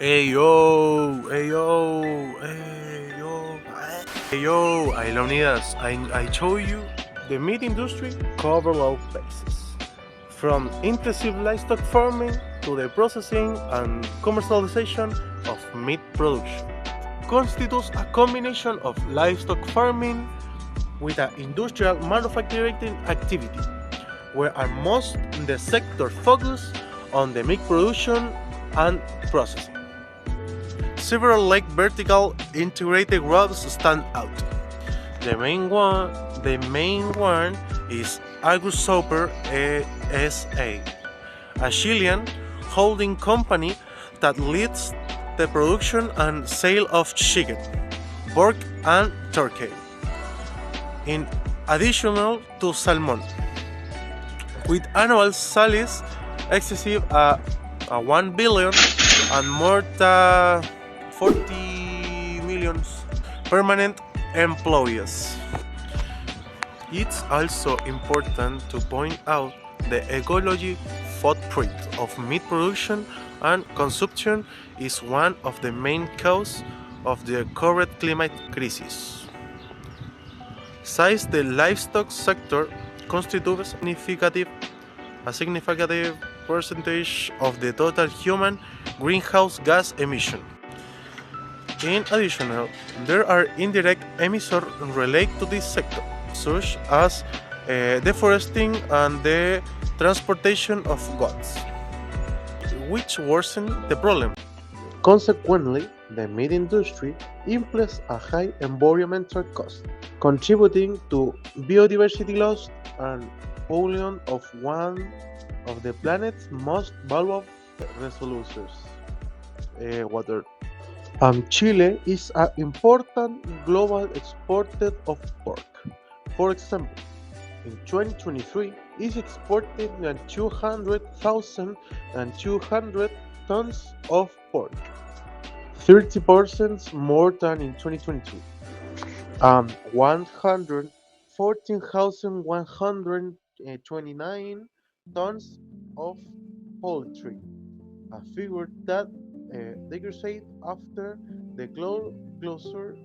Hey yo, hey yo, hey yo, hey yo, I Leonidas. I show you the meat industry cover all bases, from intensive livestock farming to the processing and commercialization of meat production. Constitutes a combination of livestock farming with an industrial manufacturing activity, where are most the sector focus on the meat production and processing. Several like vertical integrated routes stand out. The main one is Agus Super SA, a Chilean holding company that leads the production and sale of chicken, pork, and turkey, in addition to salmon, with annual sales excessive a 1 billion and more than 40 million permanent employees. It's also important to point out the ecology footprint of meat production and consumption is one of the main causes of the current climate crisis. Since the livestock sector constitutes a significant percentage of the total human greenhouse gas emission. In addition, there are indirect emitters related to this sector, such as deforestation and the transportation of goods, which worsen the problem. Consequently, the meat industry implies a high environmental cost, contributing to biodiversity loss and pollution of one of the planet's most valuable resources, water. Chile is an important global exporter of pork. For example, in 2023, it exported 200,200 tons of pork, 30% more than in 2022, and 114,129 tons of poultry, a figure that decreased after the closure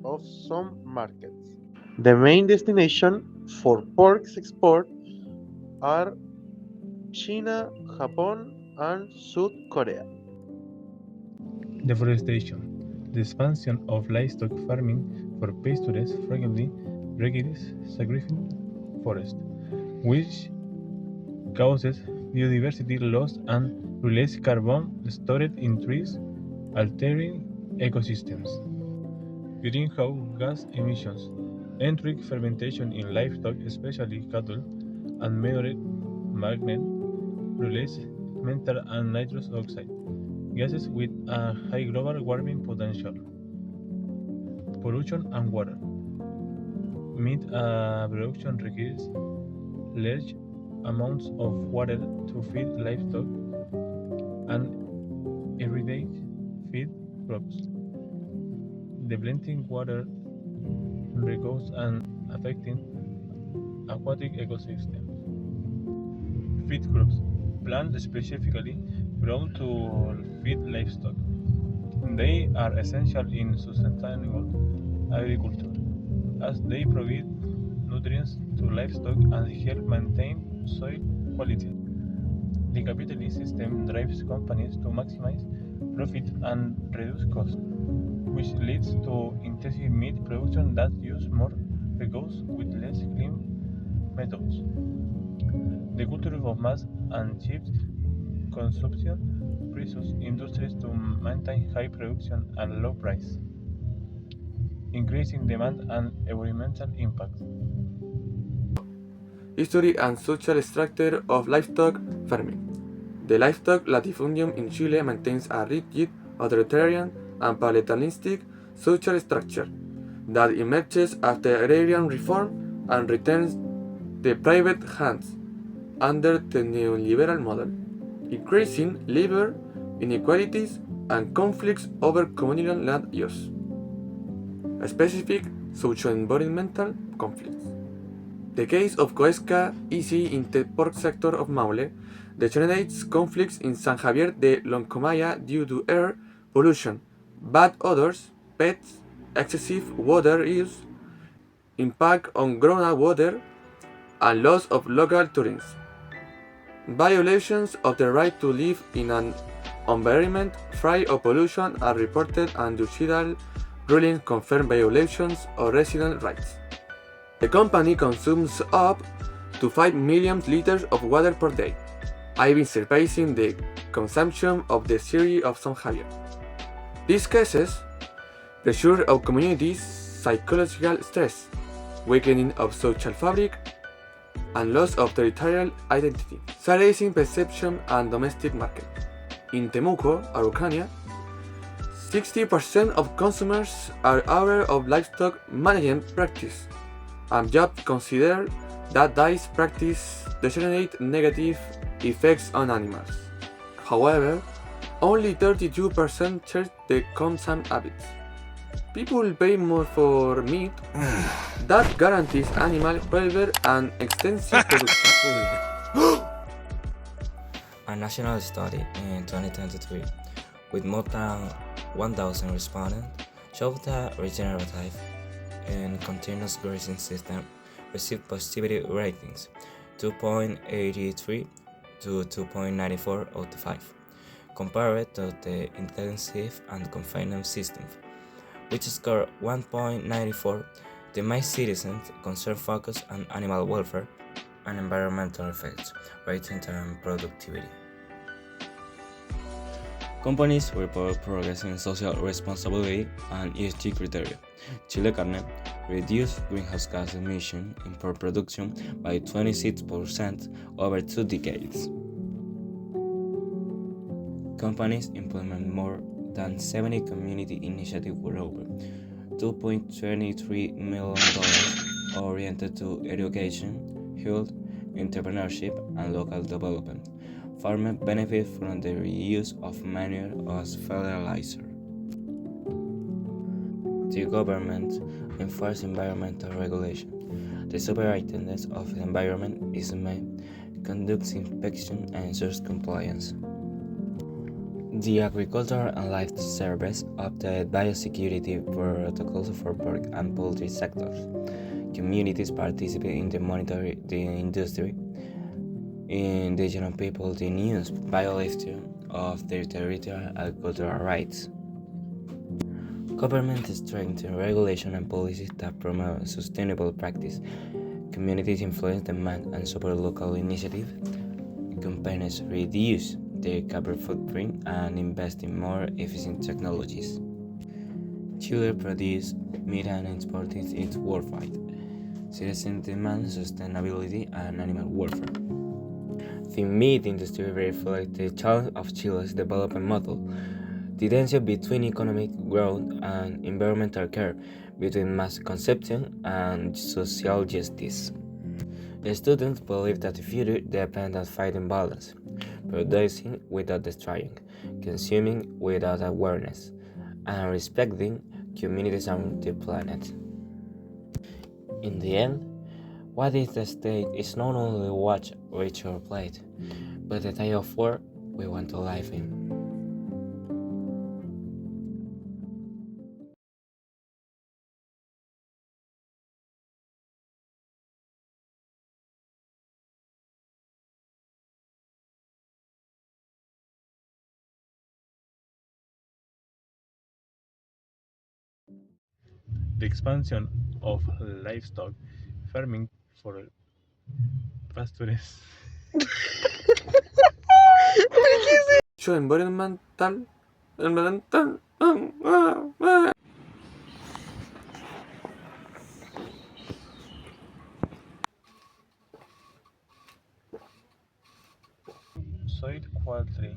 of some markets. The main destination for pork export are China, Japan, and South Korea. Deforestation. The expansion of livestock farming for pastures frequently requires sacrificing forest, which causes biodiversity loss and releases carbon stored in trees, altering ecosystems. Greenhouse gas emissions. Enteric fermentation in livestock, especially cattle, and meteorite magnet release methane and nitrous oxide, gases with a high global warming potential. Pollution and water. Meat production requires large amounts of water to feed livestock and irrigate feed crops. Depleting water resources and affecting aquatic ecosystems. Feed crops. Plants specifically grown to feed livestock. They are essential in sustainable agriculture, as they provide nutrients to livestock and help maintain soil quality. The capitalist system drives companies to maximize profit and reduce costs, which leads to intensive meat production that uses more resources with less clean methods. The culture of mass and cheap consumption pressures industries to maintain high production and low price, increasing demand and environmental impact. History and social structure of livestock farming. The livestock latifundium in Chile maintains a rigid, authoritarian, and paternalistic social structure that emerges after agrarian reform and returns the private hands under the neoliberal model, increasing labor inequalities and conflicts over communal land use. Specific socio-environmental conflicts. The case of Coesca EC in the pork sector of Maule degenerates conflicts in San Javier de Loncomaya due to air pollution, bad odors, pets, excessive water use, impact on groundwater, and loss of local tourism. Violations of the right to live in an environment free of pollution are reported and judicial rulings confirm violations of resident rights. The company consumes up to 5 million liters of water per day, even surpassing the consumption of the city of San Javier. These cases pressure of communities' psychological stress, weakening of social fabric, and loss of territorial identity, silencing perception and domestic market. In Temuco, Araucania, 60% of consumers are aware of livestock management practice, and jobs consider that this practice generate negative effects on animals. However, only 32% share the consumption habits. People pay more for meat that guarantees animal welfare and extensive production. A national study in 2023 with more than 1,000 respondents showed that regenerative and continuous grazing system received positivity ratings 2.83 to 2.94 out of 5, compared to the intensive and confinement system, which scored 1.94. The main citizens' concern focus on animal welfare and environmental effects, rating and productivity. Companies report progress in social responsibility and ESG criteria. Chile Carne reduced greenhouse gas emission in pork production by 26% over 2 decades. Companies implement more than 70 community initiatives with over $2.23 million oriented to education, health, entrepreneurship, and local development. Farmers benefit from the reuse of manure as fertilizer. The government enforces environmental regulation. The Superintendent of the Environment conducts inspection and ensures compliance. The Agricultural and Life Service updated biosecurity protocols for pork and poultry sectors. Communities participate in the monitoring the industry. Indigenous people denounce violation of their territorial and cultural rights. Government strengthens regulation and policies that promote sustainable practice. Communities influence demand and support local initiatives. Companies reduce their carbon footprint and invest in more efficient technologies. Chile produces meat and exports it worldwide. Citizens demand sustainability and animal welfare. The meat industry reflects the challenge of Chile's development model, the tension between economic growth and environmental care, between mass consumption and social justice. The students believe that the future depends on finding balance, producing without destroying, consuming without awareness, and respecting communities on the planet. In the end, what is the state is not only what reach our plate, but the type of world we want to live in. The expansion of livestock farming for pastures Environmental. soil quality.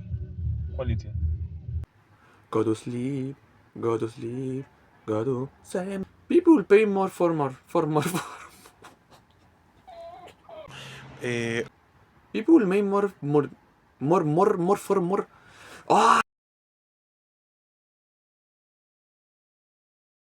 Go to sleep, go to sleep, go to sleep. People pay more for more. Eh, People make more for more. Ah!